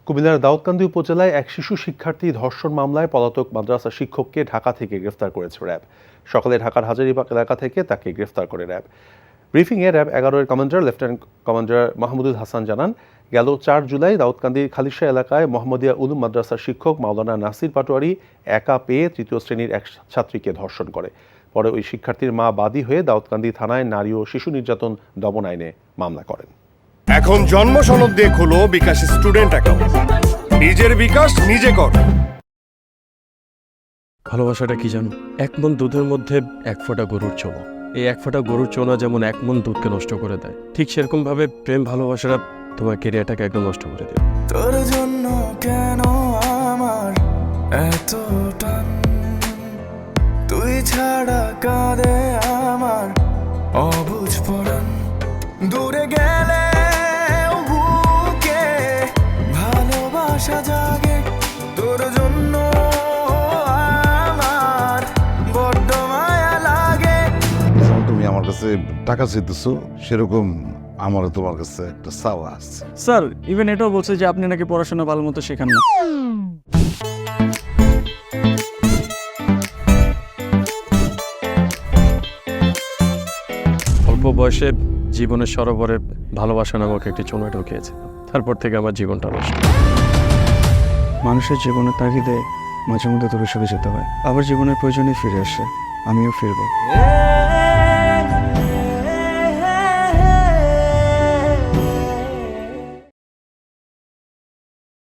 কুমিল্লার দাউদকান্দি উপজেলায় এক শিশু শিক্ষার্থী ধর্ষণ মামলায় পলাতক মাদ্রাসা শিক্ষককে ঢাকা থেকে গ্রেফতার করেছে র্যাব। সকালে ঢাকার হাজারীবাগ এলাকা থেকে তাকে গ্রেফতার করে র্যাব। ব্রিফিংয়ে র্যাব 11-এর commander lieutenant commander Mahmudul Hasan জানান, গেল 4 জুলাই দাউদকান্দির খালিশা এলাকায় মোহাম্মদিয়া উলুম মাদ্রাসার শিক্ষক মাওলানা নাসির পাটোয়ারি একা পেয়ে 3য় শ্রেণীর এক ছাত্রীকে ধর্ষণ করে। পরে ওই শিক্ষার্থীর মা বাদী হয়ে দাউদকান্দি থানায় নারী ও শিশু নির্যাতন দমন আইনে মামলা করেন। এখন জন্ম সনদ দিয়ে খোলো বিকাশ স্টুডেন্ট অ্যাকাউন্ট। নিজের বিকাশ নিজে কর। ভালোবাসাটা কি জানো? 1 মণ দুধের মধ্যে 1 ফোঁটা গরুর চোনা। এই 1 ফোঁটা গরুর চোনা যেমন 1 মণ দুধকে নষ্ট করে দেয়, ঠিক সেরকম ভাবে প্রেম ভালোবাসাটা তোমার ক্যারিয়ারটাকে একদম নষ্ট করে দেবে। তোর জন্য কেন আমার এত টান, তুই ছাড়া কাঁদে আমার অবুঝ পরাণ। দূরে গেলে বুকে ভালোবাসা জাগে, তোর জন্য আমার বড্ড মায়া লাগে। তুমি আমার কাছে টাকা চাইতেছো, সেরকম আমারও তোমার কাছে একটা চাওয়া আছে। স্যার ইভেন এটাও বলছে যে আপনি নাকি পড়াশোনা ভালো মতো শেখান না। অল্প বয়সে জীবনের সরোবরে ভালোবাসা নামক একটি চোনা ঢুকিয়েছে, তারপর থেকে আমার জীবনটা নষ্ট। মানুষের জীবনের তাগিদে মাঝে মধ্যে দূরে সরে যেতে হয়, আবার জীবনের প্রয়োজনে ফিরে আসে। আমিও ফিরবো।